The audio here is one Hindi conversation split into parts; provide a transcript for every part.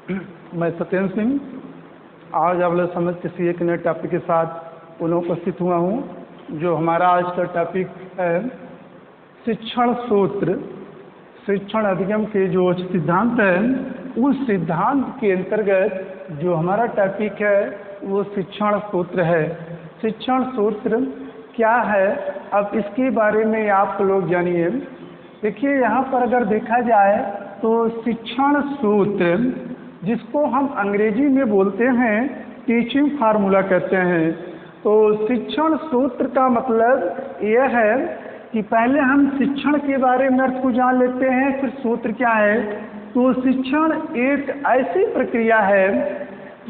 मैं सत्येंद्र सिंह आज आप लोग समझ किसी एक नए टॉपिक के साथ पुनः उपस्थित हुआ हूँ। जो हमारा आज का टॉपिक है शिक्षण सूत्र। शिक्षण अधिगम के जो सिद्धांत है उस सिद्धांत के अंतर्गत जो हमारा टॉपिक है वो शिक्षण सूत्र है। शिक्षण सूत्र क्या है, अब इसके बारे में आप लोग जानिए। देखिए, यहाँ पर अगर देखा जाए तो शिक्षण सूत्र जिसको हम अंग्रेजी में बोलते हैं टीचिंग फार्मूला कहते हैं। तो शिक्षण सूत्र का मतलब यह है कि पहले हम शिक्षण के बारे में अर्थ को जान लेते हैं, फिर सूत्र क्या है। तो शिक्षण एक ऐसी प्रक्रिया है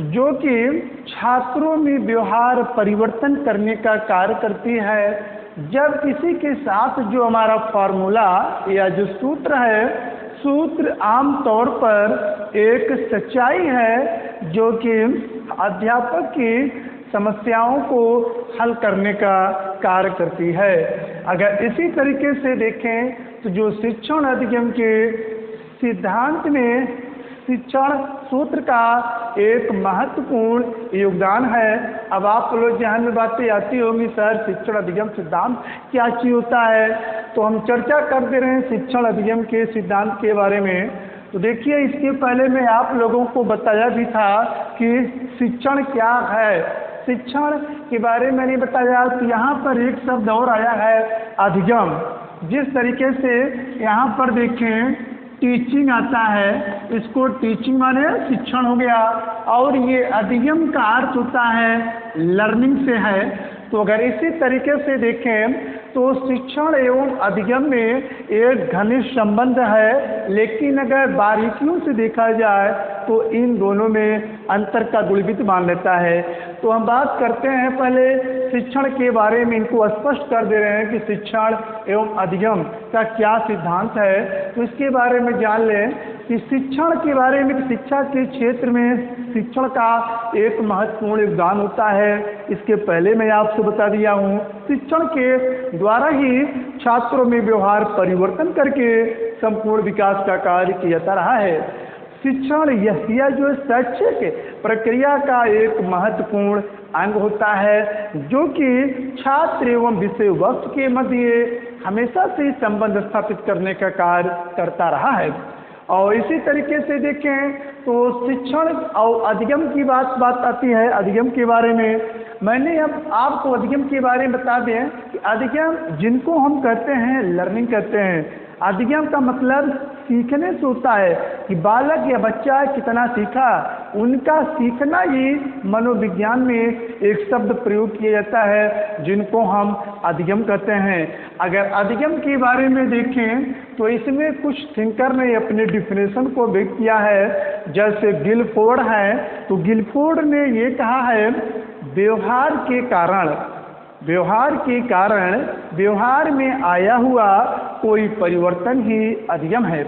जो कि छात्रों में व्यवहार परिवर्तन करने का कार्य करती है। जब किसी के साथ जो हमारा फार्मूला या जो सूत्र है, सूत्र आमतौर पर एक सच्चाई है जो कि अध्यापक की समस्याओं को हल करने का कार्य करती है। अगर इसी तरीके से देखें तो जो शिक्षण अधिगम के सिद्धांत में शिक्षण सूत्र का एक महत्वपूर्ण योगदान है। अब आप लोग ध्यान में बातें आती होंगी, सर शिक्षण अधिगम सिद्धांत क्या चीज होता है। तो हम चर्चा करते रहे शिक्षण अधिगम के सिद्धांत के बारे में। तो देखिए, इसके पहले मैं आप लोगों को बताया भी था कि शिक्षण क्या है। शिक्षण के बारे में नहीं बताया तो यहाँ पर एक शब्द और आया है अधिगम। जिस तरीके से यहाँ पर देखें टीचिंग आता है, इसको टीचिंग माने शिक्षण हो गया, और ये अधिगम का अर्थ होता है लर्निंग से है। तो अगर इसी तरीके से देखें तो शिक्षण एवं अधिगम में एक घनिष्ठ संबंध है, लेकिन अगर बारीकियों से देखा जाए तो इन दोनों में अंतर का गुणवित मान लेता है। तो हम बात करते हैं पहले शिक्षण के बारे में, इनको स्पष्ट कर दे रहे हैं कि शिक्षण एवं अधिगम का क्या सिद्धांत है। तो इसके बारे में जान लें कि शिक्षण के बारे में शिक्षा के क्षेत्र में शिक्षण का एक महत्वपूर्ण योगदान होता है। इसके पहले मैं आपसे बता दिया हूँ, शिक्षण के द्वारा ही छात्रों में व्यवहार परिवर्तन करके संपूर्ण विकास का कार्य किया जाता रहा है। शिक्षण यह जो शैक्षिक प्रक्रिया का एक महत्वपूर्ण अंग होता है जो कि छात्र एवं विषय वस्तु के मध्य हमेशा से संबंध स्थापित करने का कार्य करता रहा है। और इसी तरीके से देखें तो शिक्षण और अधिगम की बात आती है। अधिगम के बारे में मैंने अब आपको अधिगम के बारे में बता दें कि अधिगम जिनको हम कहते हैं लर्निंग कहते हैं। अधिगम का मतलब सीखने से होता है कि बालक या बच्चा कितना सीखा, उनका सीखना ही मनोविज्ञान में एक शब्द प्रयोग किया जाता है जिनको हम अधिगम कहते हैं। अगर अधिगम के बारे में देखें तो इसमें कुछ थिंकर ने अपने डिफिनेशन को व्यक्त किया है। जैसे गिलफोर्ड है, तो गिलफोर्ड ने ये कहा है व्यवहार व्यवहार में आया हुआ कोई परिवर्तन ही अधिगम है।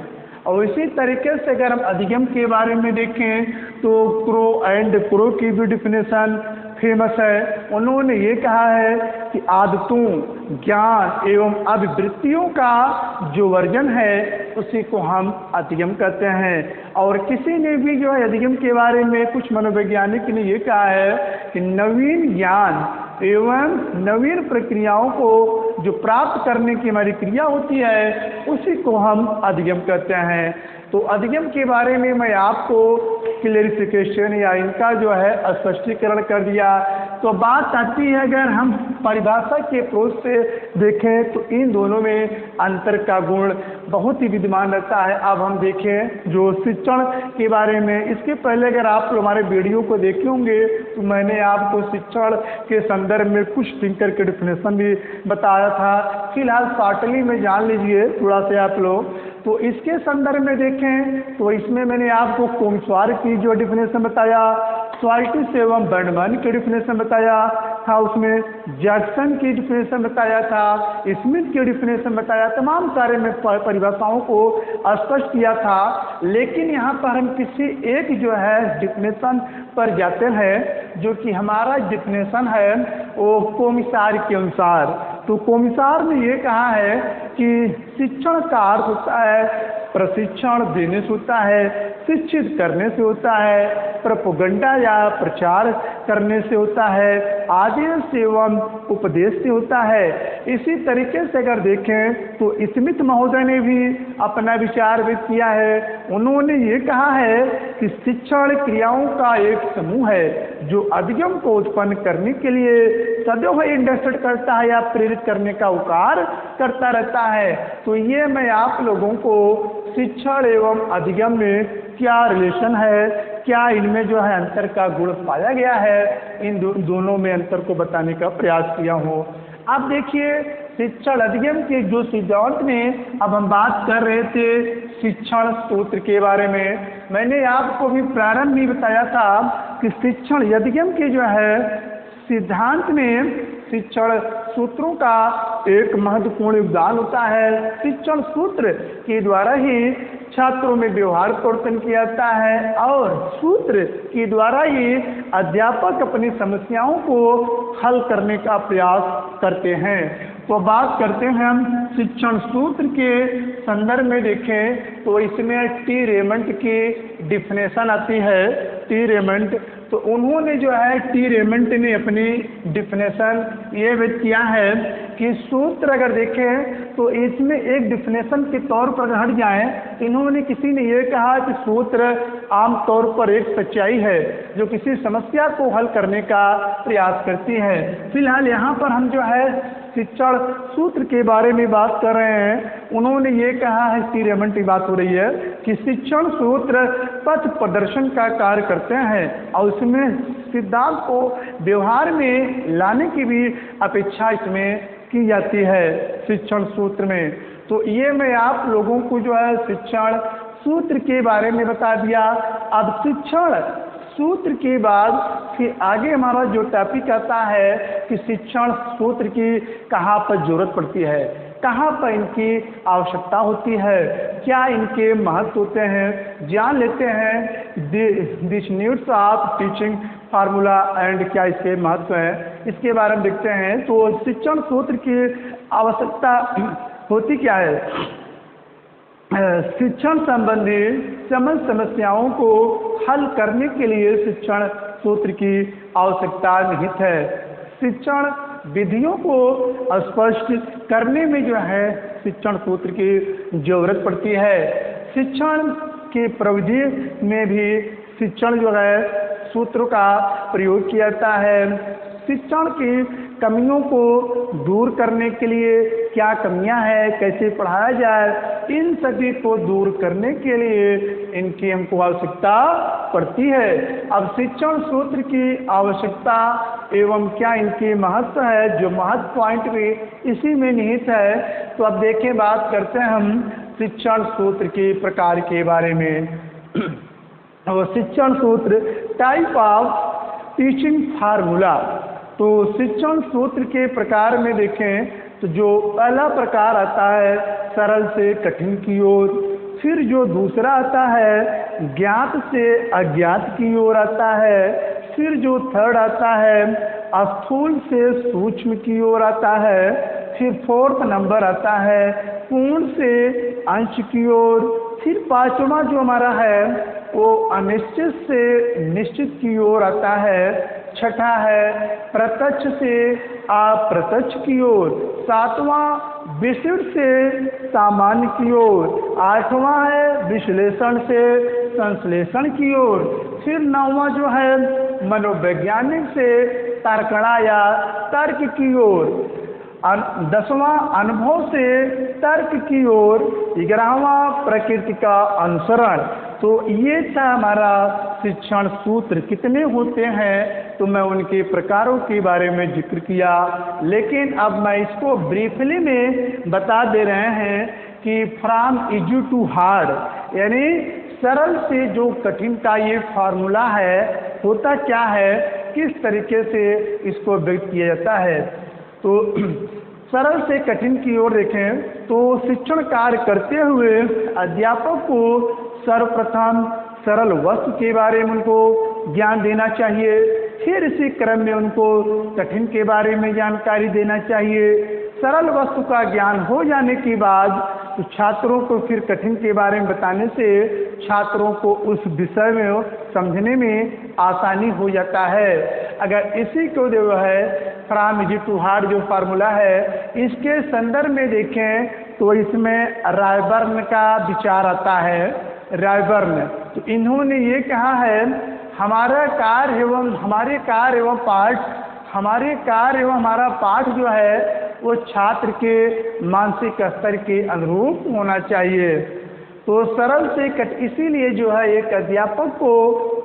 और इसी तरीके से अगर हम अधिगम के बारे में देखें तो क्रो एंड क्रो की भी डिफिनेशन फेमस है। उन्होंने ये कहा है कि आदतों, ज्ञान एवं अभिवृत्तियों का जो वर्जन है उसी को हम अधिगम कहते हैं। और किसी ने भी जो है अधिगम के बारे में कुछ मनोवैज्ञानिक ने ये कहा है कि नवीन ज्ञान एवं नवीन प्रक्रियाओं को जो प्राप्त करने की हमारी क्रिया होती है उसी को हम अधिगम कहते हैं। तो अधिगम के बारे में मैं आपको क्लेरिफिकेशन या इनका जो है स्पष्टीकरण कर दिया। तो बात आती है अगर हम परिभाषा के अप्रोच से देखें तो इन दोनों में अंतर का गुण बहुत ही विद्यमान रहता है। अब हम देखें जो शिक्षण के बारे में, इसके पहले अगर आप हमारे वीडियो को देखे होंगे तो मैंने आपको शिक्षण के संदर्भ में कुछ थिंकर के डिफिनेशन भी बताया था। फिलहाल शॉर्टली में जान लीजिए थोड़ा से आप लोग। तो इसके संदर्भ में देखें तो इसमें मैंने आपको कोमस्वार की जो डिफिनेशन बताया, स्वाइटिस एवं बर्नमैन की डिफिनेशन बताया था, उसमें जैक्सन की डिफिनेशन बताया था, स्मिथ की डिफिनेशन बताया, तमाम सारे में परिभाषाओं को स्पष्ट किया था। लेकिन यहाँ पर हम किसी एक जो है डिफिनेशन पर जाते हैं जो कि हमारा डिफिनेशन है वो कोमस्वार के अनुसार। तो कोमस्वार ने ये कहा है कि शिक्षण का अर्थ होता है प्रशिक्षण देने से होता है, शिक्षित करने से होता है, प्रोपेगेंडा या प्रचार करने से होता है, आदेश एवं उपदेश से होता है। इसी तरीके से अगर देखें तो स्मिथ महोदय ने भी अपना विचार व्यक्त किया है। उन्होंने ये कहा है कि शिक्षण क्रियाओं का एक समूह है जो अधिगम को उत्पन्न करने के लिए सदैव इंडस्ट्रेट करता है या प्रेरित करने का उपकार करता रहता है। तो ये मैं आप लोगों को शिक्षण एवं अधिगम में क्या रिलेशन है, क्या इनमें जो है अंतर का गुण पाया गया है, इन दोनों में अंतर को बताने का प्रयास किया हूँ। अब देखिए शिक्षण अधिगम के जो सिद्धांत में अब हम बात कर रहे थे शिक्षण सूत्र के बारे में। मैंने आपको भी प्रारंभ में बताया था कि शिक्षण अधिगम के जो है सिद्धांत में शिक्षण सूत्रों का एक महत्वपूर्ण योगदान होता है। शिक्षण सूत्र के द्वारा ही छात्रों में व्यवहार परिवर्तन किया जाता है और सूत्र के द्वारा ही अध्यापक अपनी समस्याओं को हल करने का प्रयास करते हैं। तो बात करते हैं हम शिक्षण सूत्र के संदर्भ में देखें तो इसमें टी रेमंड की डिफिनेशन आती है। टी रेमंड तो उन्होंने जो है टी रेमंड ने अपनी डिफिनेशन ये व्यक्त किया है कि सूत्र अगर देखें तो इसमें एक डिफिनेशन के तौर पर हट जाए, इन्होंने किसी ने ये कहा कि सूत्र आमतौर पर एक सच्चाई है जो किसी समस्या को हल करने का प्रयास करती है। फिलहाल यहाँ पर हम जो है शिक्षण सूत्र के बारे में बात कर रहे हैं। उन्होंने ये कहा है, टी रेमंड की बात हो रही है कि शिक्षण सूत्र पथ प्रदर्शन का कार्य करते हैं और उसमें सिद्धांत को व्यवहार में लाने की भी अपेक्षा इसमें की जाती है शिक्षण सूत्र में। तो ये मैं आप लोगों को जो है शिक्षण सूत्र के बारे में बता दिया। अब शिक्षण सूत्र के बाद फिर आगे हमारा जो टॉपिक आता है कि शिक्षण सूत्र की कहाँ पर जरूरत पड़ती है, कहाँ पर इनकी आवश्यकता होती है, क्या इनके महत्व होते हैं, जान लेते हैं this needs of teaching formula and क्या इसके महत्व है, इसके बारे में देखते हैं। तो शिक्षण सूत्र की आवश्यकता होती क्या है। शिक्षण संबंधी समस्त समस्याओं को हल करने के लिए शिक्षण सूत्र की आवश्यकता निहित है। शिक्षण विधियों को स्पष्ट करने में जो है शिक्षण सूत्र की जरूरत पड़ती है। शिक्षण की प्रविधि में भी शिक्षण जो है सूत्र का प्रयोग किया जाता है। शिक्षण की कमियों को दूर करने के लिए क्या कमियां हैं, कैसे पढ़ाया जाए, इन सभी को दूर करने के लिए इनकी हमको आवश्यकता पड़ती है। अब शिक्षण सूत्र की आवश्यकता एवं क्या इनकी महत्व है, जो महत्व पॉइंट भी इसी में निहित है। तो अब देखें, बात करते हैं हम शिक्षण सूत्र के प्रकार के बारे में। और शिक्षण सूत्र टाइप ऑफ टीचिंग फार्मूला। तो शिक्षण सूत्र के प्रकार में देखें तो जो पहला प्रकार आता है सरल से कठिन की ओर, फिर जो दूसरा आता है ज्ञात से अज्ञात की ओर आता है, फिर जो थर्ड आता है स्थूल से सूक्ष्म की ओर आता है, फिर फोर्थ नंबर आता है पूर्ण से अंश की ओर, फिर पांचवा जो हमारा है वो अनिश्चित से निश्चित की ओर आता है, छठा है प्रत्यक्ष से अप्रत्यक्ष की ओर, सातवां विशिष्ट से सामान्य की ओर, आठवां है विश्लेषण से संश्लेषण की ओर, फिर नौवां जो है मनोवैज्ञानिक से तर्कणा या तर्क की ओर, 10वां अनुभव से तर्क की ओर, 11वां प्रकृति का अनुसरण। तो ये था हमारा शिक्षण सूत्र। कितने होते हैं तो मैं उनके प्रकारों के बारे में जिक्र किया, लेकिन अब मैं इसको ब्रीफली में बता दे रहे हैं कि फ्रॉम इजी टू हार्ड, यानी सरल से जो कठिन का ये फार्मूला है होता क्या है, किस तरीके से इसको व्यक्त किया जाता है। तो सरल से कठिन की ओर देखें तो शिक्षण कार्य करते हुए अध्यापक को सर्वप्रथम सरल वस्तु के बारे में उनको ज्ञान देना चाहिए, फिर इसी क्रम में उनको कठिन के बारे में जानकारी देना चाहिए। सरल वस्तु का ज्ञान हो जाने के बाद तो छात्रों को फिर कठिन के बारे में बताने से छात्रों को उस विषय में समझने में आसानी हो जाता है। अगर इसी को जो है फ्रॉम इजी टू हार्ड जो फार्मूला है इसके संदर्भ में देखें तो इसमें रायबर्न का विचार आता है। रायबर्न तो इन्होंने ये कहा है हमारा कार्य एवं हमारे कार्य एवं पाठ हमारे कार्य एवं हमारा पाठ जो है वो छात्र के मानसिक स्तर के अनुरूप होना चाहिए। तो सरल से इसीलिए जो है एक अध्यापक को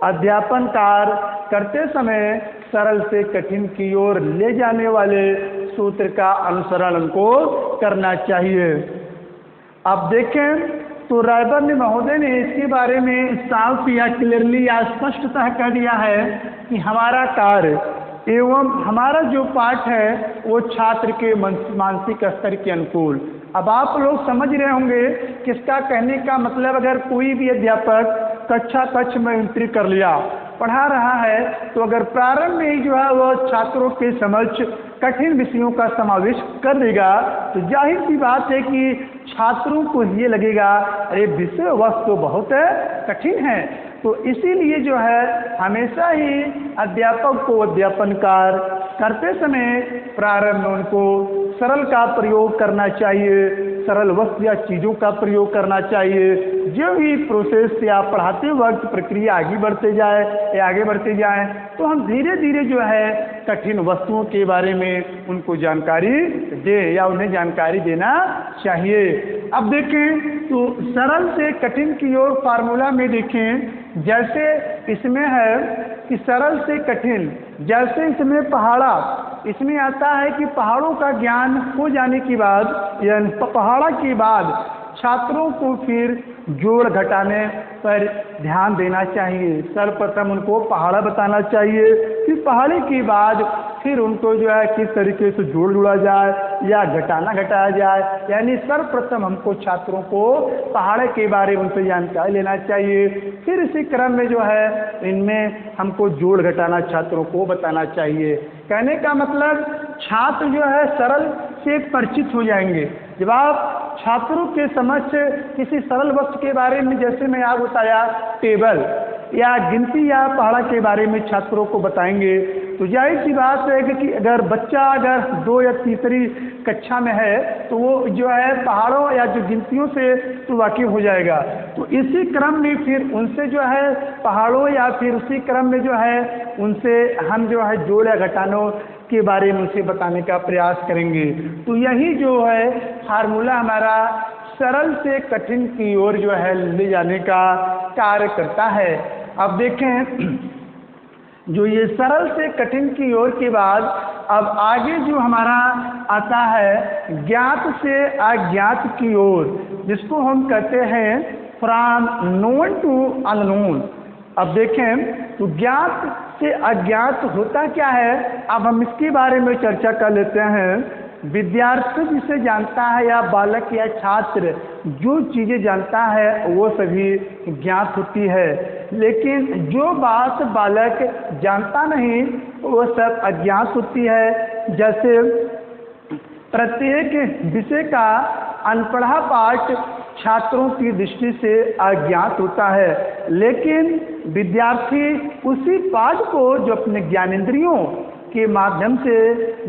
अध्यापन कार्य करते समय सरल से कठिन की ओर ले जाने वाले सूत्र का अनुसरण उनको करना चाहिए। अब देखें तो रायबर्न महोदय ने इसके बारे में साफ या क्लियरली या स्पष्टतः कर दिया है कि हमारा कार्य एवं हमारा जो पाठ है वो छात्र के मानसिक स्तर के अनुकूल। अब आप लोग समझ रहे होंगे किसका कहने का मतलब, अगर कोई भी अध्यापक कक्षा में एंट्री कर लिया पढ़ा रहा है तो अगर प्रारंभ में ही जो है वो छात्रों के समक्ष कठिन विषयों का समावेश कर देगा तो जाहिर सी बात है कि छात्रों को ये लगेगा अरे विषय वस्तु तो बहुत कठिन है। तो इसीलिए जो है हमेशा ही अध्यापक को अध्यापन कार्य करते समय प्रारंभ में उनको सरल का प्रयोग करना चाहिए, सरल वस्तु या चीज़ों का प्रयोग करना चाहिए। जो भी प्रोसेस या पढ़ाते वक्त प्रक्रिया आगे बढ़ते जाए तो हम धीरे धीरे जो है कठिन वस्तुओं के बारे में उनको जानकारी दे या उन्हें जानकारी देना चाहिए। अब देखें तो सरल से कठिन की ओर फार्मूला में देखें जैसे इसमें है कि सरल से कठिन, जैसे इसमें पहाड़ा इसमें आता है कि पहाड़ों का ज्ञान हो जाने के बाद या पहाड़ा के बाद छात्रों को फिर जोड़ घटाने पर ध्यान देना चाहिए। सर्वप्रथम उनको पहाड़ा बताना चाहिए, फिर पहाड़े के बाद फिर उनको जो है किस तरीके से जोड़ जुड़ा जाए या घटाया जाए। यानी सर्वप्रथम हमको छात्रों को पहाड़े के बारे में उनसे जानकारी लेना चाहिए, फिर इसी क्रम में जो है इनमें हमको जोड़ घटाना छात्रों को बताना चाहिए। कहने का मतलब छात्र जो है सरल से परिचित हो जाएंगे जब आप छात्रों के समक्ष किसी सरल वस्तु के बारे में, जैसे मैं आपको बताया टेबल या गिनती या पहाड़ा के बारे में छात्रों को बताएंगे तो जाहिर सी बात है कि अगर बच्चा अगर 2 या तीसरी कक्षा में है तो वो जो है पहाड़ों या जो गिनतियों से तो वाकिफ हो जाएगा। तो इसी क्रम में फिर उनसे जो है पहाड़ों या फिर उसी क्रम में जो है उनसे हम जो है जोड़ या घटानों के बारे में उसे बताने का प्रयास करेंगे। तो यही जो है फार्मूला हमारा सरल से कठिन की ओर जो है ले जाने का कार्य करता है। अब देखें जो ये सरल से कठिन की ओर के बाद अब आगे जो हमारा आता है ज्ञात से अज्ञात की ओर, जिसको हम कहते हैं फ्रॉम नोन टू अननोन। अब देखें तो ज्ञात से अज्ञात होता क्या है, अब हम इसके बारे में चर्चा कर लेते हैं। विद्यार्थी जिसे जानता है या बालक या छात्र जो चीज़ें जानता है वो सभी ज्ञात होती है, लेकिन जो बात बालक जानता नहीं वो सब अज्ञात होती है। जैसे प्रत्येक विषय का अनपढ़ा पाठ छात्रों की दृष्टि से अज्ञात होता है, लेकिन विद्यार्थी उसी पाठ को जो अपने ज्ञानेंद्रियों के माध्यम से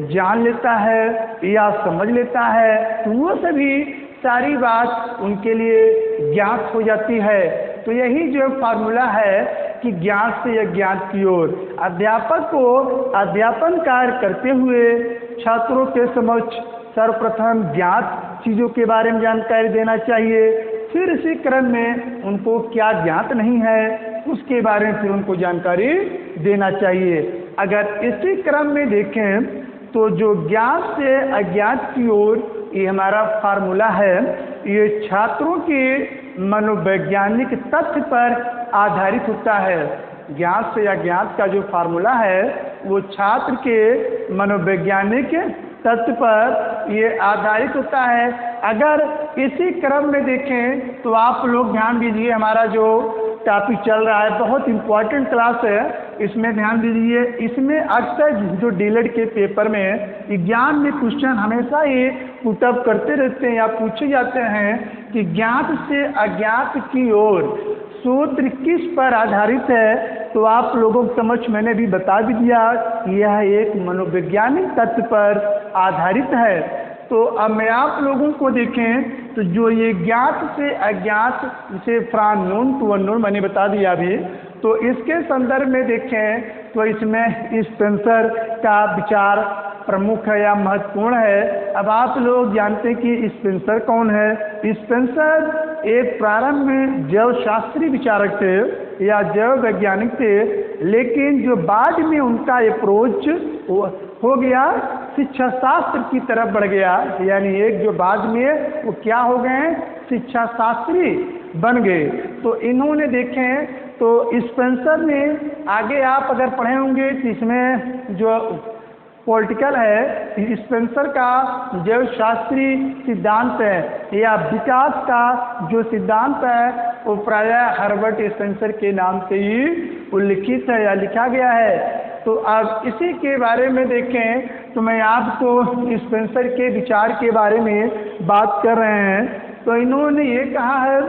जान लेता है या समझ लेता है तो वो सभी सारी बात उनके लिए ज्ञात हो जाती है। तो यही जो फार्मूला है कि ज्ञात से अज्ञात की ओर अध्यापक को अध्यापन कार्य करते हुए छात्रों के समक्ष सर्वप्रथम ज्ञात चीज़ों के बारे में जानकारी देना चाहिए, फिर इसी क्रम में उनको क्या ज्ञात नहीं है उसके बारे में फिर उनको जानकारी देना चाहिए। अगर इसी क्रम में देखें तो जो ज्ञात से अज्ञात की ओर ये हमारा फार्मूला है, ये छात्रों के मनोवैज्ञानिक तथ्य पर आधारित होता है। ज्ञात से अज्ञात का जो फार्मूला है वो छात्र के मनोवैज्ञानिक तथ्य पर ये आधारित होता है। अगर इसी क्रम में देखें तो आप लोग ध्यान दीजिए, हमारा जो टॉपिक चल रहा है बहुत इम्पोर्टेंट क्लास है, इसमें ध्यान दीजिए। इसमें अक्सर जो डीएलएड के पेपर में एग्जाम में क्वेश्चन हमेशा ही पुटअप करते रहते हैं या पूछे जाते हैं कि ज्ञात से अज्ञात की ओर सूत्र किस पर आधारित है, तो आप लोगों के समक्ष मैंने भी बता भी दिया यह एक मनोवैज्ञानिक तत्व पर आधारित है। तो अब मैं आप लोगों को देखें तो जो ये ज्ञात से अज्ञात से फ्रॉम नोन टू अननोन मैंने बता दिया अभी, तो इसके संदर्भ में देखें तो इसमें स्पेंसर का विचार प्रमुख है या महत्वपूर्ण है। अब आप लोग जानते हैं कि स्पेंसर कौन है। स्पेंसर एक प्रारंभ में जैव शास्त्री विचारक थे या जैव वैज्ञानिक थे, लेकिन जो बाद में उनका अप्रोच हो गया शिक्षा शास्त्र की तरफ बढ़ गया, यानी एक जो बाद में वो क्या हो गए शिक्षा शास्त्री बन गए। तो इन्होंने देखें तो स्पेंसर ने आगे आप अगर पढ़े होंगे तो इसमें जो पॉलिटिकल है स्पेंसर का जैव शास्त्री सिद्धांत है या विकास का जो सिद्धांत है वो प्रायः हर्बर्ट स्पेंसर के नाम से ही उल्लिखित है या लिखा गया है। तो अब इसी के बारे में देखें तो मैं आपको स्पेंसर के विचार के बारे में बात कर रहे हैं। तो इन्होंने ये कहा है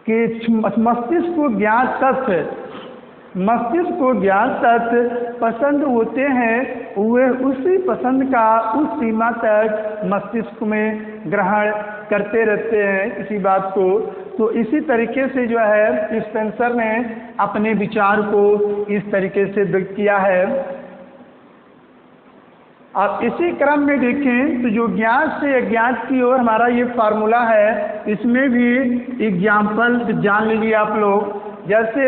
कि मस्तिष्क को ज्ञात तथ्य मस्तिष्क को ज्ञात तथ्य पसंद होते हैं, वे उसी पसंद का उस सीमा तक मस्तिष्क में ग्रहण करते रहते हैं किसी बात को। तो इसी तरीके से जो है स्पेंसर ने अपने विचार को इस तरीके से व्यक्त किया है। अब इसी क्रम में देखें तो जो ज्ञात से अज्ञात की ओर हमारा ये फार्मूला है, इसमें भी एग्जाम्पल जान लीजिए आप लोग। जैसे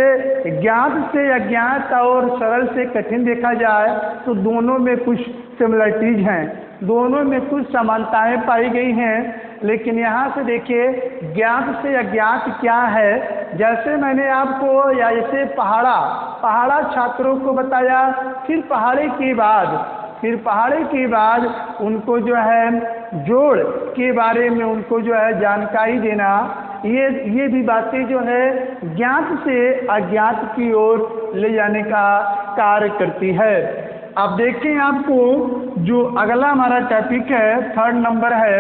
ज्ञात से अज्ञात और सरल से कठिन देखा जाए तो दोनों में कुछ सिमिलरिटीज हैं, दोनों में कुछ समानताएं पाई गई हैं। लेकिन यहाँ से देखिए ज्ञात से अज्ञात क्या है। जैसे मैंने आपको या जैसे पहाड़ा छात्रों को बताया, फिर पहाड़े के बाद उनको जो है जोड़ के बारे में उनको जो है जानकारी देना, ये भी बातें जो है ज्ञात से अज्ञात की ओर ले जाने का कार्य करती है। अब देखें आपको जो अगला हमारा टॉपिक है, थर्ड नंबर है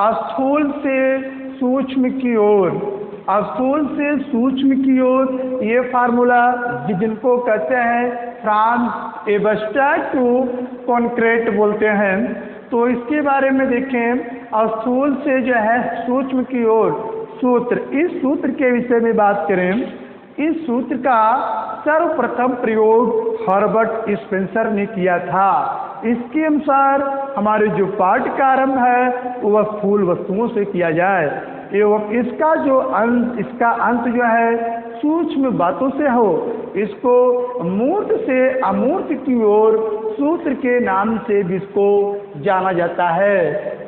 स्थूल से सूक्ष्म की ओर। स्थूल से सूक्ष्म की ओर ये फार्मूला जिनको कहते हैं फ्रॉम एब्स्ट्रैक्ट टू कॉन्क्रीट बोलते हैं। तो इसके बारे में देखें स्थूल से जो है सूक्ष्म की ओर सूत्र, इस सूत्र के विषय में बात करें। इस सूत्र का सर्वप्रथम प्रयोग हर्बर्ट स्पेंसर ने किया था। इसके अनुसार हमारे जो पाठ का आरंभ है वह स्थूल वस्तुओं से किया जाए एवं इसका अंत जो है सूक्ष्म बातों से हो। इसको मूर्त से अमूर्त की ओर सूत्र के नाम से भी इसको जाना जाता है।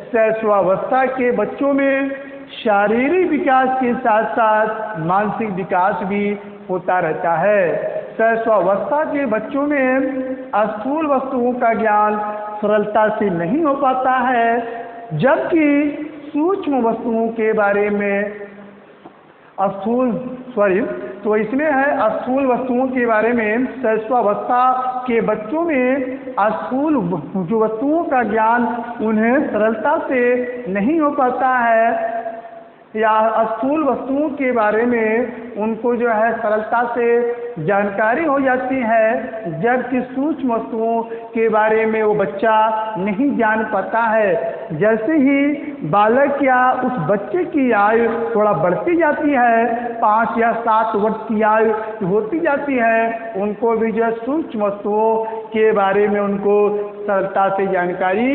शैशवावस्था के बच्चों में शारीरिक विकास के साथ साथ मानसिक विकास भी होता रहता है। शैशवावस्था के बच्चों में स्थूल वस्तुओं का ज्ञान सरलता से नहीं हो पाता है, जबकि सूक्ष्म वस्तुओं के बारे में तो इसमें है स्थूल वस्तुओं के बारे में शैशवावस्था के बच्चों में स्थूल जो वस्तुओं का ज्ञान उन्हें सरलता से नहीं हो पाता है या स्थूल वस्तुओं के बारे में उनको जो है सरलता से जानकारी हो जाती है, जबकि सूक्ष्म वस्तुओं के बारे में वो बच्चा नहीं जान पाता है। जैसे ही बालक या उस बच्चे की आयु थोड़ा बढ़ती जाती है, 5 या 7 वर्ष की आयु होती जाती है, उनको भी जो सूक्ष्म वस्तुओं के बारे में उनको सरलता से जानकारी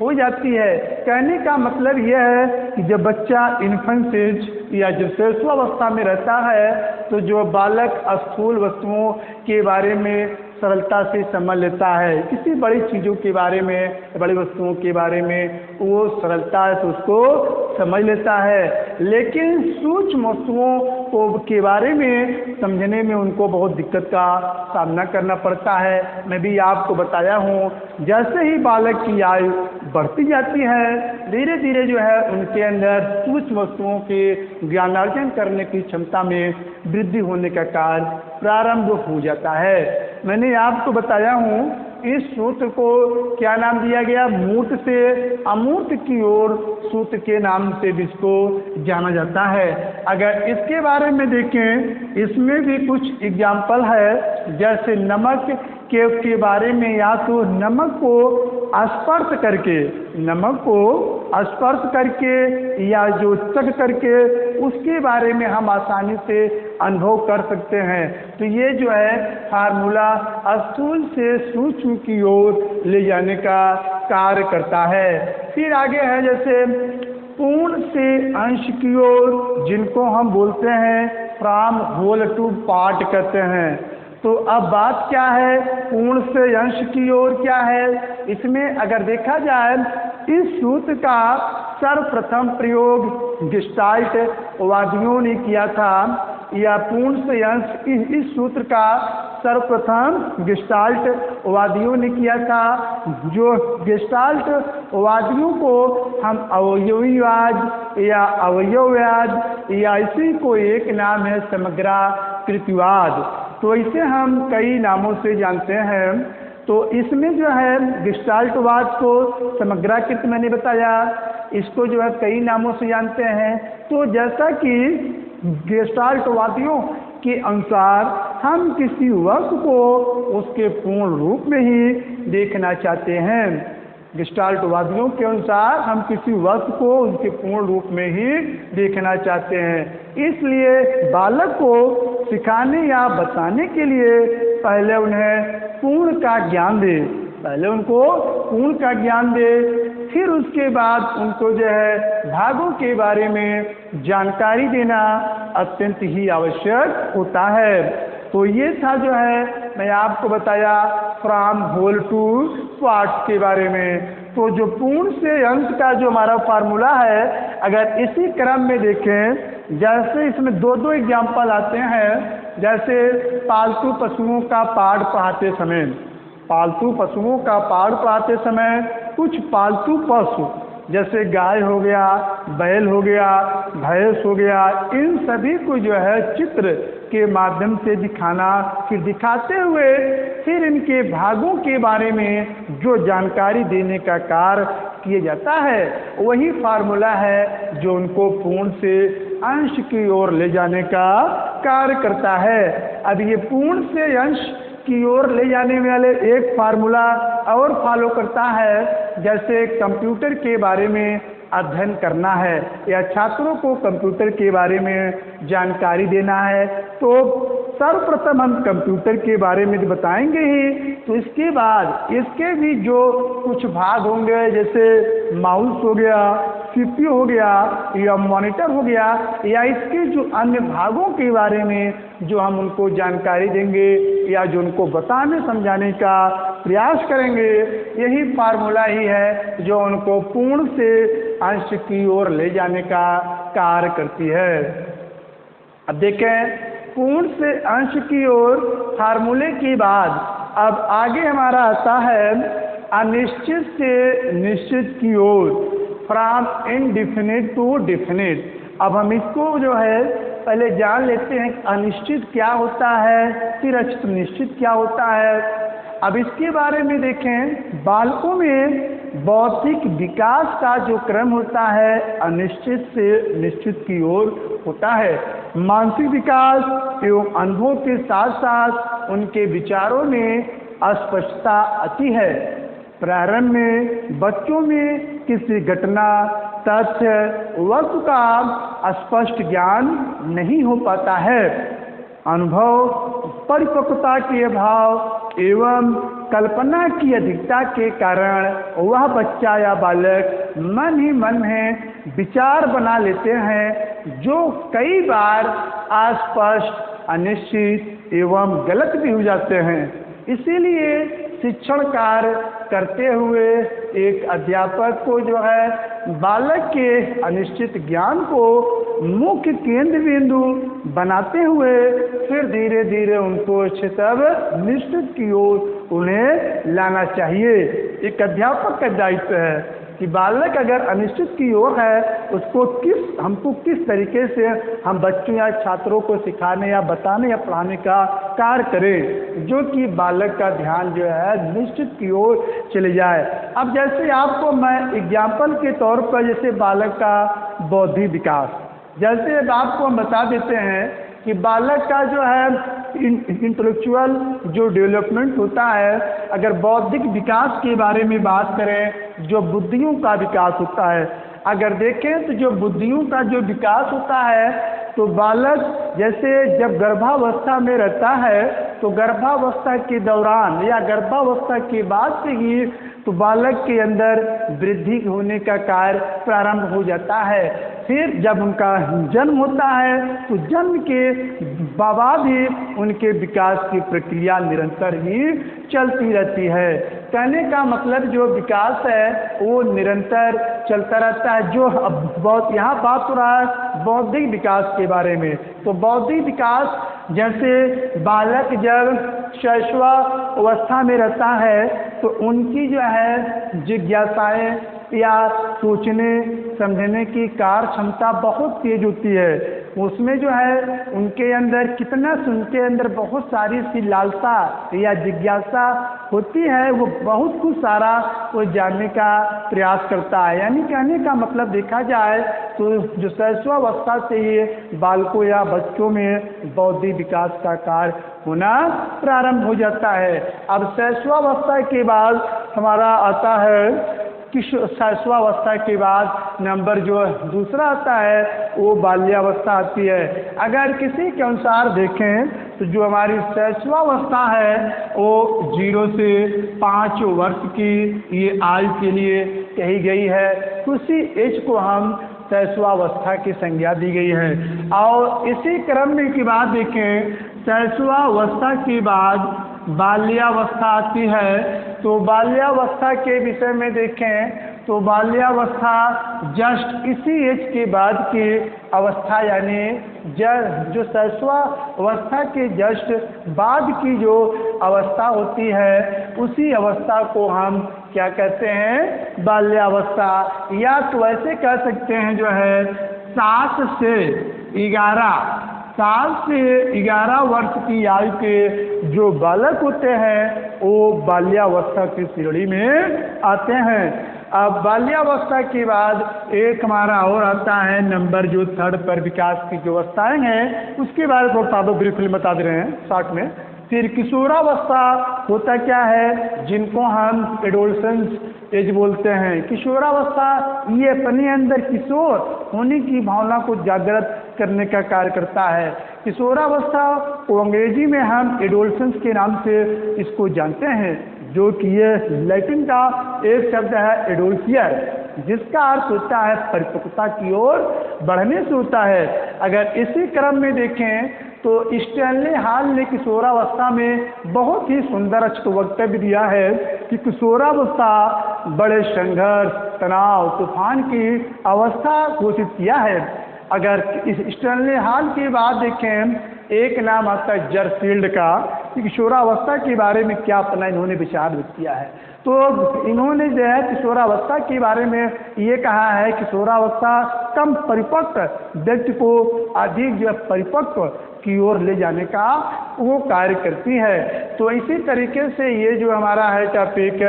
हो जाती है। कहने का मतलब यह है कि जब बच्चा इन्फेंट स्टेज या जब शैशवावस्था में रहता है तो जो बालक स्थूल वस्तुओं के बारे में सरलता से समझ लेता है, किसी बड़ी चीज़ों के बारे में, बड़ी वस्तुओं के बारे में वो सरलता से उसको समझ लेता है। लेकिन सूक्ष्म वस्तुओं को के बारे में समझने में उनको बहुत दिक्कत का सामना करना पड़ता है। मैं भी आपको बताया हूँ, जैसे ही बालक की आयु बढ़ती जाती है, धीरे धीरे जो है उनके अंदर सूक्ष्म वस्तुओं के ज्ञानार्जन करने की क्षमता में वृद्धि होने का कार्य प्रारंभ हो जाता है। मैंने आपको बताया हूँ इस सूत्र को क्या नाम दिया गया? मूर्त से अमूर्त की ओर सूत्र के नाम से भी इसको जाना जाता है। अगर इसके बारे में देखें, इसमें भी कुछ एग्जाम्पल है, जैसे नमक के बारे में, या तो नमक को स्पर्श करके या जो चख करके उसके बारे में हम आसानी से अनुभव कर सकते हैं। तो ये जो है फार्मूला स्थूल से सूक्ष्म की ओर ले जाने का कार्य करता है। फिर आगे है जैसे पूर्ण से अंश की ओर, जिनको हम बोलते हैं फ्रॉम होल टू पार्ट कहते हैं। तो अब बात क्या है, पूर्ण से अंश की ओर क्या है? इसमें अगर देखा जाए, इस सूत्र का सर्वप्रथम प्रयोग गेस्टाल्ट वादियों ने किया था, या पूर्ण से अंश, इस सूत्र का सर्वप्रथम गेस्टाल्ट वादियों ने किया था। जो गेस्टाल्ट वादियों को हम अवयवीवाद या अवयववाद या इसी को एक नाम है समग्राकृतिवाद, तो इसे हम कई नामों से जानते हैं। तो इसमें जो है गेस्टाल्टवाद को समग्राकृत मैंने बताया, इसको जो है कई नामों से जानते हैं। तो जैसा कि गेस्टाल्टवादियों के अनुसार हम किसी वस्तु को उसके पूर्ण रूप में ही देखना चाहते हैं, गेस्टाल्टवादियों के अनुसार हम किसी वस्तु को उसके पूर्ण रूप में ही देखना चाहते हैं। इसलिए बालक को सिखाने या बताने के लिए पहले उन्हें पूर्ण का ज्ञान दे, फिर उसके बाद उनको जो है भागों के बारे में जानकारी देना अत्यंत ही आवश्यक होता है। तो ये था जो है मैं आपको बताया फ्रॉम होल टू पार्ट्स के बारे में। तो जो पूर्ण से अंश का जो हमारा फार्मूला है, अगर इसी क्रम में देखें, जैसे इसमें दो एग्जाम्पल आते हैं, जैसे पालतू पशुओं का पाठ पढ़ाते समय कुछ पालतू पशु जैसे गाय हो गया, बैल हो गया, भैंस हो गया, इन सभी को जो है चित्र के माध्यम से दिखाना, फिर दिखाते हुए फिर इनके भागों के बारे में जो जानकारी देने का कार्य किया जाता है, वही फार्मूला है जो उनको पूर्ण से अंश की ओर ले जाने का कार्य करता है। अब ये पूर्ण से अंश की ओर ले जाने वाले एक फार्मूला और फॉलो करता है, जैसे कंप्यूटर के बारे में अध्ययन करना है या छात्रों को कंप्यूटर के बारे में जानकारी देना है, तो सर्वप्रथम हम कंप्यूटर के बारे में बताएंगे ही, तो इसके बाद इसके भी जो कुछ भाग होंगे, जैसे माउस हो गया, सीपीयू हो गया या मॉनिटर हो गया, या इसके जो अन्य भागों के बारे में जो हम उनको जानकारी देंगे या जो उनको बताने समझाने का प्रयास करेंगे, यही फार्मूला ही है जो उनको पूर्ण से अंश की ओर ले जाने का कार्य करती है। अब देखें, पूर्ण से अंश की ओर फार्मूले के बाद अब आगे हमारा आता है अनिश्चित से निश्चित की ओर, फ्रॉम इनडिफिनिट टू डिफिनिट। अब हम इसको जो है पहले जान लेते हैं अनिश्चित क्या होता है, फिर निश्चित क्या होता है। अब इसके बारे में देखें, बालकों में बौद्धिक विकास का जो क्रम होता है अनिश्चित से निश्चित की ओर होता है। मानसिक विकास एवं अनुभव के साथ साथ उनके विचारों में अस्पष्टता आती है। प्रारंभ में बच्चों में किसी घटना, तथ्य, वस्तु का स्पष्ट ज्ञान नहीं हो पाता है। अनुभव, परिपक्वता के अभाव एवं कल्पना की अधिकता के कारण वह बच्चा या बालक मन ही मन में विचार बना लेते हैं जो कई बार अस्पष्ट, अनिश्चित एवं गलत भी हो जाते हैं। इसीलिए शिक्षण कार्य करते हुए एक अध्यापक को जो है बालक के अनिश्चित ज्ञान को मुख्य केंद्र बिंदु बनाते हुए फिर धीरे धीरे उनको तब निश्चित की ओर उन्हें लाना चाहिए। एक अध्यापक का दायित्व है। कि बालक अगर अनिश्चित की ओर है उसको हमको किस तरीके से हम बच्चों या छात्रों को सिखाने या बताने या पढ़ाने का कार्य करें जो कि बालक का ध्यान जो है निश्चित की ओर चले जाए। अब जैसे आपको मैं एग्जाम्पल के तौर पर जैसे बालक का बौद्धिक विकास, जैसे आपको हम बता देते हैं कि बालक का जो है इंटेलेक्चुअल जो डेवलपमेंट होता है, अगर बौद्धिक विकास के बारे में बात करें, जो बुद्धियों का विकास होता है, अगर देखें तो जो बुद्धियों का जो विकास होता है तो बालक जैसे जब गर्भावस्था में रहता है तो गर्भावस्था के दौरान या गर्भावस्था के बाद से ही तो बालक के अंदर वृद्धि होने का कार्य प्रारंभ हो जाता है। फिर जब उनका जन्म होता है तो जन्म के बाद ही उनके विकास की प्रक्रिया निरंतर ही चलती रहती है। कहने का मतलब जो विकास है वो निरंतर चलता रहता है। जो अब यहाँ बात हो रहा है बौद्धिक विकास के बारे में, तो बौद्धिक विकास जैसे बालक जब शैशवावस्था में रहता है तो उनकी जो है जिज्ञासाएं या सोचने समझने की कार्य क्षमता बहुत तेज होती है। उसमें जो है उनके अंदर कितना उनके अंदर बहुत सारी सी लालसा या जिज्ञासा होती है, वो बहुत कुछ सारा वो जानने का प्रयास करता है। यानी कहने का मतलब देखा जाए तो जो शैशवावस्था से ही बालकों या बच्चों में बौद्धिक विकास का कार्य होना प्रारंभ हो जाता है। अब शैशवावस्था के बाद हमारा आता है शैशवावस्था के बाद नंबर जो दूसरा आता है वो बाल्यावस्था आती है। अगर किसी के अनुसार देखें तो जो हमारी शैशवावस्था है वो 0 से 5 वर्ष की ये आयु के लिए कही गई है। उसी एज को हम शैशवावस्था की संज्ञा दी गई है। और इसी क्रम में की बात देखें, शैशवावस्था के बाद बाल्यावस्था आती है। तो बाल्यावस्था के विषय में देखें तो बाल्यावस्था जस्ट इसी एज के बाद की अवस्था, यानी जो शैशवावस्था के जस्ट बाद की जो अवस्था होती है उसी अवस्था को हम क्या कहते हैं, बाल्यावस्था। या तो ऐसे कह सकते हैं जो है 7 से 11 वर्ष की आयु के जो बालक होते हैं वो बाल्यावस्था की श्रेणी में आते हैं। अब बाल्यावस्था के बाद एक हमारा और आता है नंबर जो 3rd पर विकास की जो अवस्थाएं हैं उसके बारे में थोड़ा ब्रीफली बता दे रहे हैं शॉर्ट में। फिर किशोरावस्था होता क्या है, जिनको हम एडोलसेंस एज बोलते हैं। किशोरावस्था ये अपने अंदर किशोर होने की भावना को जागृत करने का कार्य करता है। किशोरावस्था को अंग्रेजी में हम एडोलसेंस के नाम से इसको जानते हैं, जो कि ये लैटिन का एक शब्द है एडोल्सियर, जिसका अर्थ होता है परिपक्वता की ओर बढ़ने से होता है। अगर इसी क्रम में देखें तो स्टैनली हॉल ने किशोरावस्था में बहुत ही सुंदर वक्तव्य दिया है कि किशोरावस्था बड़े संघर्ष, तनाव, तूफान की अवस्था घोषित किया है। अगर इस स्टैनली हॉल की बात देखें, एक नाम आता है जरफील्ड का, कि किशोरावस्था के बारे में क्या अपना इन्होंने विचार व्यक्त किया है। तो इन्होंने जो है किशोरावस्था के बारे में ये कहा है कि किशोरावस्था कम परिपक्व व्यक्ति को अधिक जो परिपक्व की ओर ले जाने का वो कार्य करती है। तो इसी तरीके से ये जो हमारा है टॉपिक,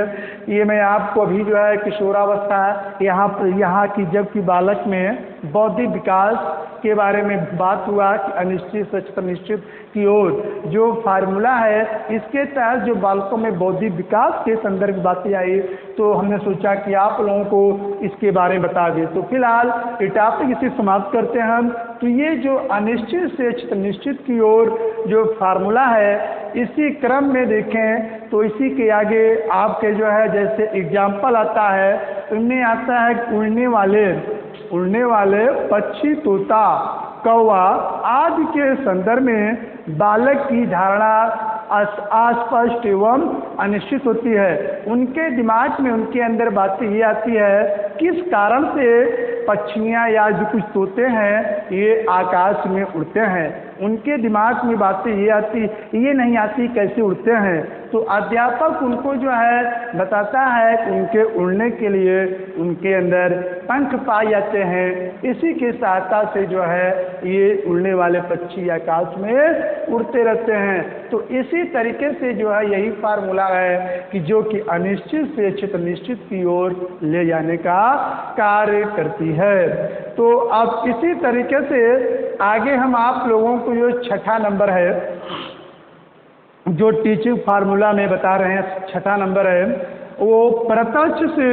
ये मैं आपको अभी जो है किशोरावस्था यहाँ की जबकि बालक में बौद्धिक विकास के बारे में बात हुआ कि अनिश्चित से निश्चित की ओर जो फार्मूला है, इसके तहत जो बालकों में बौद्धिक विकास के संदर्भ में बातें आई तो हमने सोचा कि आप लोगों को इसके बारे में बता दें। तो फिलहाल ये टॉपिक इसे समाप्त करते हैं हम। तो ये जो अनिश्चित से निश्चित की ओर जो फार्मूला है, इसी क्रम में देखें तो इसी के आगे आपके जो है जैसे एग्जाम्पल आता है, उनमें आता है उड़ने वाले पक्षी, तोता, कौवा आदि के संदर्भ में बालक की धारणा अस्पष्ट एवं अनिश्चित होती है। उनके दिमाग में उनके अंदर बातें ये आती है किस कारण से पक्षियाँ या जो कुछ तोते हैं ये आकाश में उड़ते हैं। उनके दिमाग में बातें ये नहीं आती कैसे उड़ते हैं। तो अध्यापक उनको जो है बताता है कि उनके उड़ने के लिए उनके अंदर पंख पाए जाते हैं, इसी की सहायता से जो है ये उड़ने वाले पक्षी आकाश में उड़ते रहते हैं। तो इसी तरीके से जो है यही फार्मूला है कि जो कि अनिश्चित से क्षेत्र निश्चित की ओर ले जाने का कार्य करती है। तो अब इसी तरीके से आगे हम आप लोगों को जो छठा नंबर है जो टीचिंग फार्मूला में बता रहे हैं, छठा नंबर है वो प्रत्यक्ष से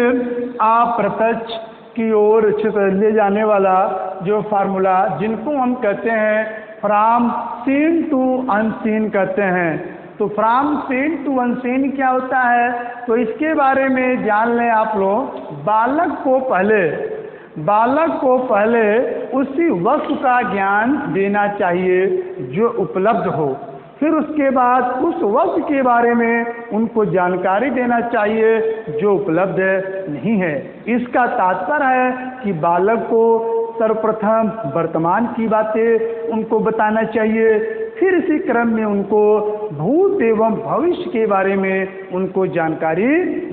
अप्रत्यक्ष की ओर ले जाने वाला जो फार्मूला जिनको हम कहते हैं फ्रॉम सीन टू अनसीन कहते हैं। तो फ्रॉम सीन टू अनसीन क्या होता है, तो इसके बारे में जान लें आप लोग। बालक को पहले उसी वस्तु का ज्ञान देना चाहिए जो उपलब्ध हो, फिर उसके बाद उस वस्तु के बारे में उनको जानकारी देना चाहिए जो उपलब्ध नहीं है। इसका तात्पर्य है कि बालक को सर्वप्रथम वर्तमान की बातें उनको बताना चाहिए, फिर इसी क्रम में उनको भूत एवं भविष्य के बारे में उनको जानकारी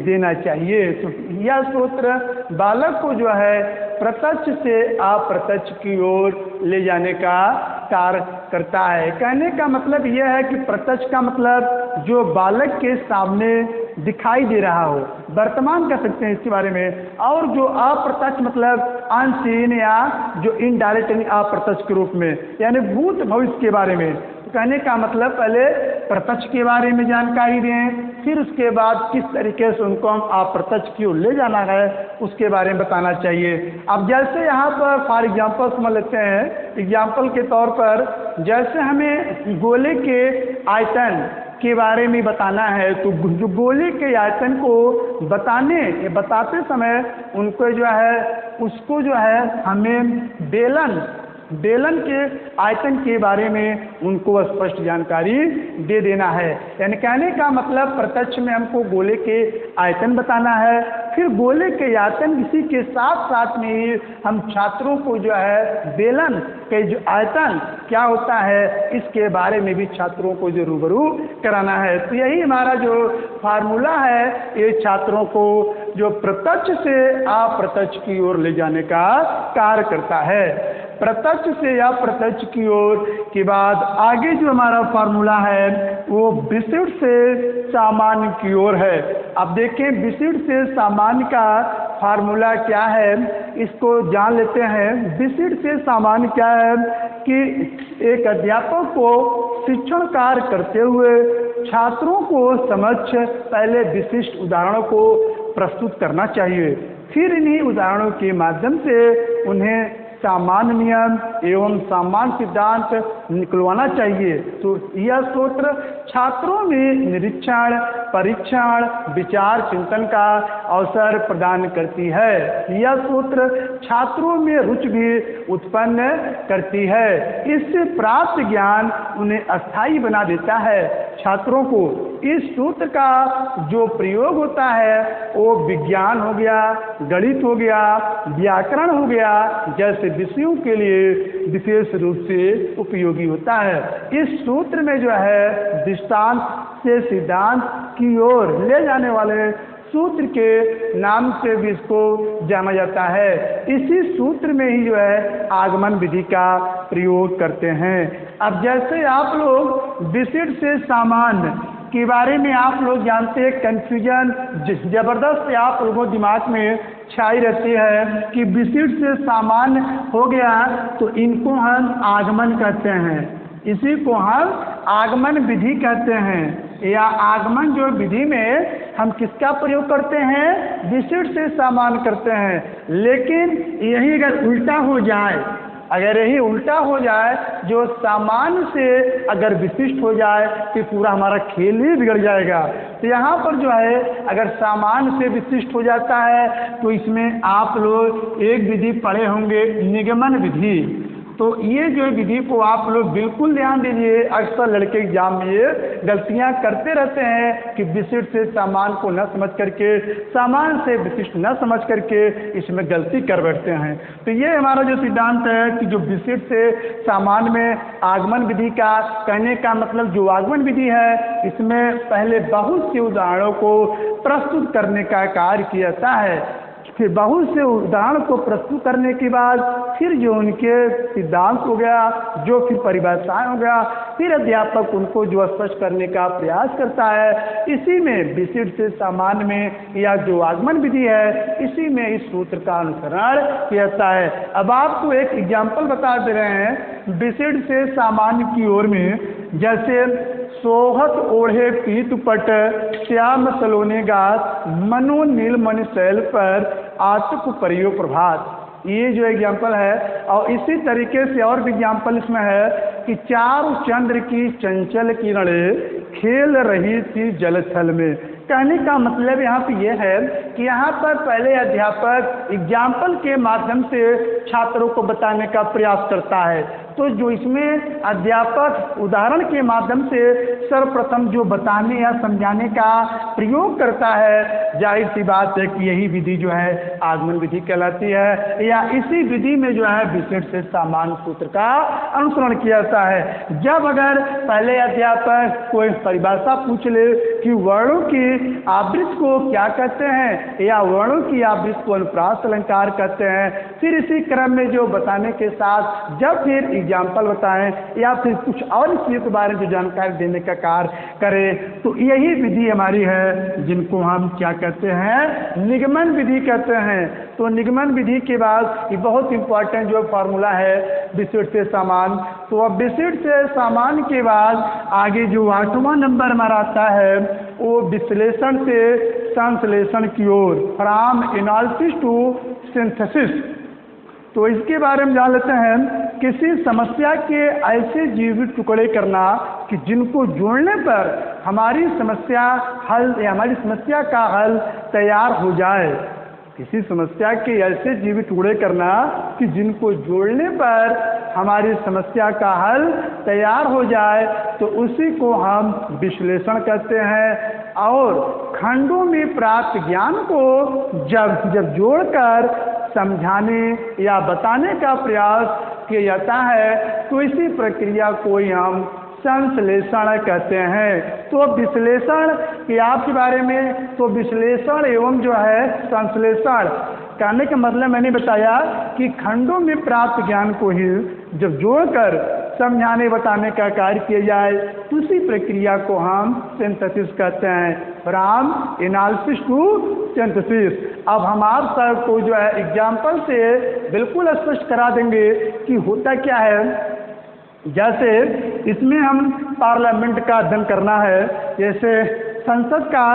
देना चाहिए। तो यह सूत्र बालक को जो है प्रत्यक्ष से अप्रत्यक्ष की ओर ले जाने का कार्य करता है। कहने का मतलब यह है कि प्रत्यक्ष का मतलब जो बालक के सामने दिखाई दे रहा हो, वर्तमान कह सकते हैं इसके बारे में, और जो अप्रत्यक्ष मतलब अनसीन या जो इनडायरेक्ट यानी अप्रत्यक्ष के रूप में यानी भूत भविष्य के बारे में। तो कहने का मतलब पहले प्रत्यक्ष के बारे में जानकारी दें, फिर उसके बाद किस तरीके से उनको हम अप्रत्यक्ष की ओर ले जाना है उसके बारे में बताना चाहिए। अब जैसे यहाँ पर फॉर एग्जाम्पल समझ लेते हैं, एग्जाम्पल के तौर पर जैसे हमें गोले के आयतन के बारे में बताना है, तो जो गोले के आयतन को बताते समय उनको जो है उसको जो है हमें बेलन के आयतन के बारे में उनको स्पष्ट जानकारी दे देना है। यानी कहने का मतलब प्रत्यक्ष में हमको गोले के आयतन बताना है, फिर गोले के आयतन इसी के साथ साथ में ही हम छात्रों को जो है बेलन के जो आयतन क्या होता है इसके बारे में भी छात्रों को जो रूबरू कराना है। तो यही हमारा जो फार्मूला है ये छात्रों को जो प्रत्यक्ष से अप्रत्यक्ष की ओर ले जाने का कार्य करता है। प्रत्यक्ष से अप्रत्यक्ष की ओर के बाद आगे जो हमारा फार्मूला है वो विशिष्ट से सामान्य की ओर है। अब देखें विशिष्ट से सामान्य का फार्मूला क्या है, इसको जान लेते हैं। विशिष्ट से सामान्य क्या है कि एक अध्यापक को शिक्षण कार्य करते हुए छात्रों को समक्ष पहले विशिष्ट उदाहरणों को प्रस्तुत करना चाहिए, फिर इन्हीं उदाहरणों के माध्यम से उन्हें सामान्य नियम एवं सामान्य सिद्धांत निकलवाना चाहिए। तो यह सूत्र छात्रों में निरीक्षण, परीक्षण, विचार चिंतन का अवसर प्रदान करती है। यह सूत्र छात्रों में रुचि भी उत्पन्न करती है। इससे प्राप्त ज्ञान उन्हें अस्थायी बना देता है। छात्रों को इस सूत्र का जो प्रयोग होता है वो विज्ञान हो गया, गणित हो गया, व्याकरण हो गया जैसे विषयों के लिए विशेष रूप से उपयोगी होता है। इस सूत्र में जो है दृष्टांत से सिद्धांत की ओर ले जाने वाले सूत्र के नाम से भी इसको जाना जाता है। इसी सूत्र में ही जो है आगमन विधि का प्रयोग करते हैं। अब जैसे आप लोग विशिष्ट से सामान्य के बारे में आप लोग जानते हैं, कंफ्यूजन जबरदस्त आप लोगों दिमाग में छाई रहती है कि विशिष्ट से सामान्य हो गया तो इनको हम आगमन कहते हैं, इसी को हम आगमन विधि कहते हैं। या आगमन जो विधि में हम किसका प्रयोग करते हैं, विशिष्ट से सामान्य करते हैं। लेकिन यही अगर उल्टा हो जाए, अगर यही उल्टा हो जाए जो सामान्य से अगर विशिष्ट हो जाए तो पूरा हमारा खेल ही बिगड़ जाएगा। तो यहाँ पर जो है अगर सामान्य से विशिष्ट हो जाता है तो इसमें आप लोग एक विधि पढ़े होंगे निगमन विधि, तो ये जो विधि को आप लोग बिल्कुल ध्यान दीजिए। अक्सर लड़के एग्जाम में ये गलतियां करते रहते हैं कि विशिष्ट से सामान को न समझ करके, सामान से विशिष्ट न समझ करके इसमें गलती कर बैठते हैं। तो ये हमारा जो सिद्धांत है कि जो विशिष्ट से सामान में आगमन विधि का कहने का मतलब जो आगमन विधि है, इसमें पहले बहुत से उदाहरणों को प्रस्तुत करने का कार्य किया जाता है। फिर बहुत से उदाहरण को प्रस्तुत करने के बाद फिर जो उनके सिद्धांत हो गया, जो फिर परिभाषाएं हो गया, फिर अध्यापक उनको जो स्पष्ट करने का प्रयास करता है। इसी में विशिष्ट से सामान्य में या जो आगमन विधि है, इसी में इस सूत्र का अनुसरण किया जाता है। अब आपको एक एग्जाम्पल बता दे रहे हैं विशिष्ट से सामान्य की ओर में। जैसे सोहत ओढ़े पीत पट श्याम सलोने गात मनो नीलमणि शैल पर आतुक परियो प्रभात। ये जो एग्जाम्पल है, और इसी तरीके से और भी एग्जाम्पल इसमें है कि चारु चंद्र की चंचल किरणें खेल रही थी जलथल में। कहने का मतलब यहाँ पे ये है कि यहाँ पर पहले अध्यापक एग्जाम्पल के माध्यम से छात्रों को बताने का प्रयास करता है। तो जो इसमें अध्यापक उदाहरण के माध्यम से सर्वप्रथम जो बताने या समझाने का प्रयोग करता है, जाहिर सी बात है कि यही विधि जो है आगमन विधि कहलाती है, या इसी विधि में जो है विशिष्ट से सामान्य सूत्र का अनुसरण किया जाता है। जब अगर पहले अध्यापक कोई परिभाषा पूछ ले कि वर्णों की आवृत्ति को क्या कहते हैं, या वर्णों की आवृत्ति को अनुप्रास अलंकार कहते हैं, फिर इसी क्रम में जो बताने के साथ जब फिर एग्जाम्पल बताएं या फिर कुछ और चीज़ के बारे में जो जानकारी देने का कार्य करें, तो यही विधि हमारी है जिनको हम क्या कहते हैं, निगमन विधि कहते हैं। तो निगमन विधि के बाद ये बहुत इंपॉर्टेंट जो फार्मूला है विशिष्ट से सामान्य। तो अब विशिष्ट से सामान्य के बाद आगे जो 8वां नंबर हमारा आता है वो विश्लेषण से संश्लेषण की ओर, फ्रॉम एनालिसिस टू सिंथेसिस। तो इसके बारे में जान लेते हैं। किसी समस्या के ऐसे जीवित टुकड़े करना कि जिनको जोड़ने पर हमारी समस्या हल या हमारी समस्या का हल तैयार हो जाए। किसी समस्या के ऐसे जीवित टुकड़े करना कि जिनको जोड़ने पर हमारी समस्या का हल तैयार हो जाए, तो उसी को हम विश्लेषण कहते हैं। और खंडों में प्राप्त ज्ञान को जब जोड़कर समझाने या बताने का प्रयास किया जाता है, तो इसी प्रक्रिया को ही हम संश्लेषण कहते हैं। तो विश्लेषण के आपके बारे में, तो विश्लेषण एवं जो है संश्लेषण कहने का मतलब मैंने बताया कि खंडों में प्राप्त ज्ञान को ही जब जोड़कर समझाने बताने का कार्य किया जाए, तो उसी प्रक्रिया को हम सिंथेसिस कहते हैं, फ्रॉम एनालिसिस टू सिंथेसिस। अब हम आप सबको जो है एग्जाम्पल से बिल्कुल स्पष्ट करा देंगे कि होता क्या है। जैसे इसमें हम पार्लियामेंट का अध्ययन करना है, जैसे संसद का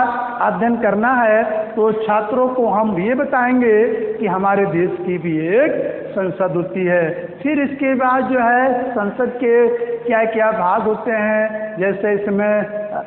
अध्ययन करना है, तो छात्रों को हम ये बताएंगे कि हमारे देश की भी एक संसद होती है। फिर इसके बाद जो है संसद के क्या क्या भाग होते हैं, जैसे इसमें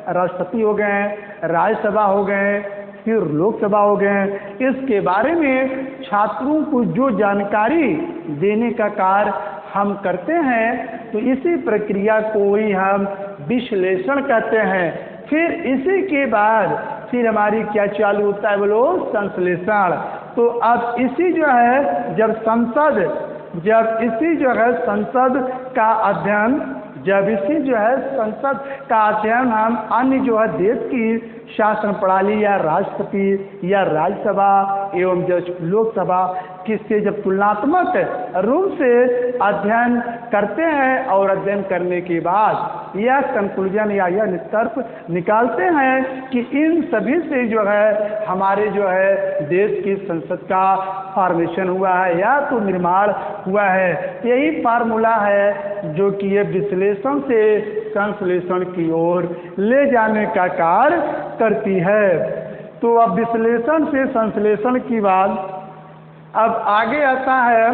राष्ट्रपति हो गए, राज्यसभा हो गए, फिर लोकसभा हो गए। इसके बारे में छात्रों को जो जानकारी देने का कार्य हम करते हैं, तो इसी प्रक्रिया को ही हम विश्लेषण कहते हैं। फिर इसी के बाद फिर हमारी क्या चालू होता है, बोलो, संश्लेषण। तो अब इसी जो है जब इसी जो है संसद का अध्ययन, जब इसी जो है संसद का अध्ययन हम अन्य जो है देश की शासन प्रणाली या राष्ट्रपति या राज्यसभा एवं जो लोकसभा किससे जब तुलनात्मक रूप से अध्ययन करते हैं, और अध्ययन करने के बाद यह कंक्लूजन या यह निष्कर्ष निकालते हैं कि इन सभी से जो है हमारे जो है देश की संसद का फॉर्मेशन हुआ है या तो निर्माण हुआ है। यही फार्मूला है जो कि ये विश्लेषण से संश्लेषण की ओर ले जाने का कार्य करती है। तो अब विश्लेषण से संश्लेषण की बात अब आगे आता है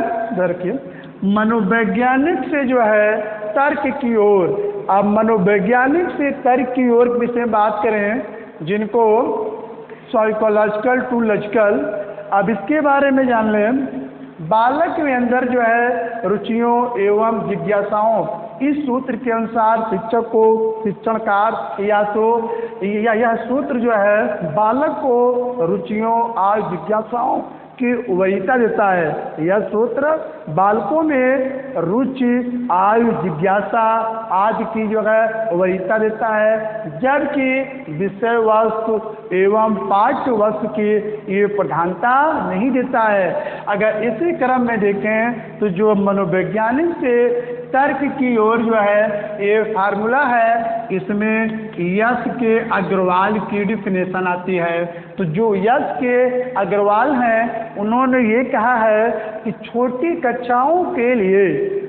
मनोवैज्ञानिक से जो है तर्क की ओर। अब मनोवैज्ञानिक से तर्क की ओर विषय बात करें, जिनको साइकोलॉजिकल टू लॉजिकल। अब इसके बारे में जान लें बालक में अंदर जो है रुचियों एवं जिज्ञासाओं, इस सूत्र के अनुसार शिक्षक को शिक्षणकार यह सूत्र जो है बालक को रुचियों और जिज्ञासाओं की वरीयता देता है। यह सूत्र बालकों में रुचि आयु जिज्ञासा आदि की जो है वरीयता देता है, जबकि विषय वस्तु एवं पाठ्य वस्तु की ये प्रधानता नहीं देता है। अगर इसी क्रम में देखें तो जो मनोवैज्ञानिक से तर्क की ओर जो है ये फार्मूला है, इसमें यश के अग्रवाल की डिफिनेशन आती है। तो जो यश के अग्रवाल हैं उन्होंने ये कहा है कि छोटी कक्षाओं के लिए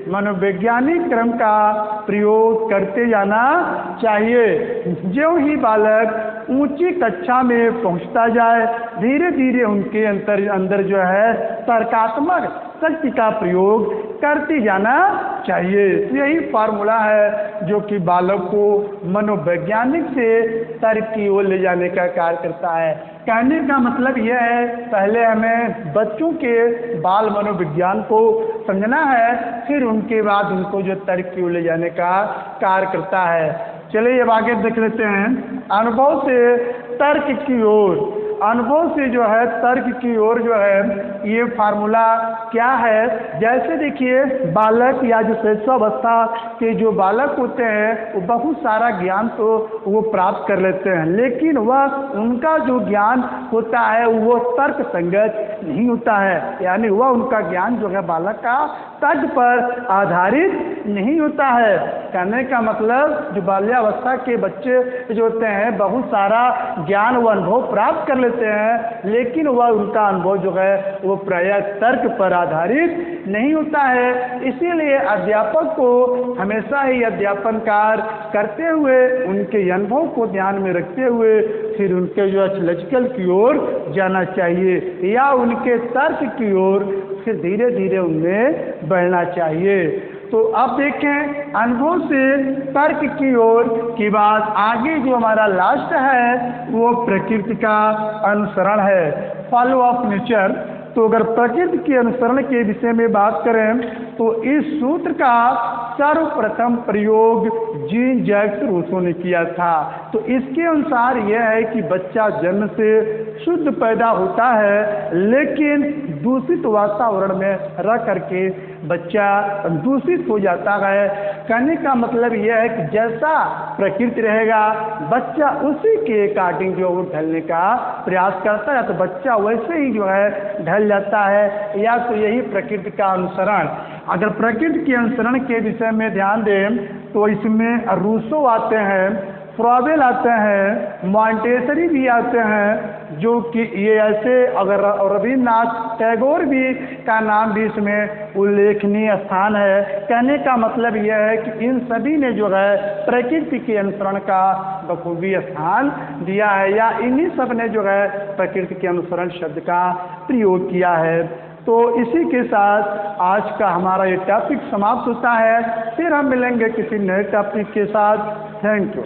मनोवैज्ञानिक क्रम का प्रयोग करते जाना चाहिए। जो ही बालक ऊंची कक्षा में पहुंचता जाए, धीरे धीरे उनके अंदर जो है तर्कात्मक शक्ति का प्रयोग करते जाना चाहिए। यही फार्मूला है जो कि बालक को मनोवैज्ञानिक से तर्क की ओर ले जाने का कार्य करता है। कहने का मतलब यह है, पहले हमें बच्चों के बाल मनोविज्ञान को समझना है, फिर उनके बाद उनको जो तर्क की ओर ले जाने का कार्य करता है। चलिए अब आगे देख लेते हैं अनुभव से तर्क की ओर। अनुभव से जो है तर्क की ओर जो है ये फार्मूला क्या है। जैसे देखिए बालक या जो शैशवावस्था के जो बालक होते हैं वो बहुत सारा ज्ञान तो वो प्राप्त कर लेते हैं, लेकिन वह उनका जो ज्ञान होता है वो तर्क संगत नहीं होता है। यानी वह उनका ज्ञान जो है बालक का तर्क पर आधारित नहीं होता है। कहने का मतलब जो बाल्यावस्था के बच्चे जो होते हैं बहुत सारा ज्ञान व अनुभव प्राप्त कर लेते हैं, लेकिन वह उनका अनुभव जो है वो प्रायः तर्क पर आधारित नहीं होता है। इसीलिए अध्यापक को हमेशा ही अध्यापन कार्य करते हुए उनके अनुभव को ध्यान में रखते हुए फिर उनके जो लॉजिकल की ओर जाना चाहिए या उनके तर्क की ओर फिर धीरे धीरे उनमें बढ़ना चाहिए। तो अब देखें अनुभव से तर्क की ओर की बात। आगे जो हमारा लास्ट है वो प्रकृति का अनुसरण है, फॉलो ऑफ नेचर। तो अगर प्रकृति के अनुसरण के विषय में बात करें तो इस सूत्र का सर्वप्रथम प्रयोग जीन जैक्स रूसो ने किया था। तो इसके अनुसार यह है कि बच्चा जन्म से शुद्ध पैदा होता है, लेकिन दूषित वातावरण में रह करके बच्चा दूषित हो जाता है। कहने का मतलब यह है कि जैसा प्रकृति रहेगा बच्चा उसी के अकॉर्डिंग जो वो ढलने का प्रयास करता है, तो बच्चा वैसे ही जो है ढल जाता है। या तो यही प्रकृति का अनुसरण। अगर प्रकृति के अनुसरण के विषय में ध्यान दें तो इसमें रूसो आते हैं, फ्रॉबेल आते हैं, मॉन्टेसरी भी आते हैं, जो कि ये ऐसे अगर रविन्द्रनाथ टैगोर भी का नाम भी इसमें उल्लेखनीय स्थान है। कहने का मतलब यह है कि इन सभी ने जो है प्रकृति के अनुसरण का बखूबी स्थान दिया है, या इन्हीं सब ने जो है प्रकृति के अनुसरण शब्द का प्रयोग किया है। तो इसी के साथ आज का हमारा ये टॉपिक समाप्त होता है। फिर हम मिलेंगे किसी नए टॉपिक के साथ। Thank you.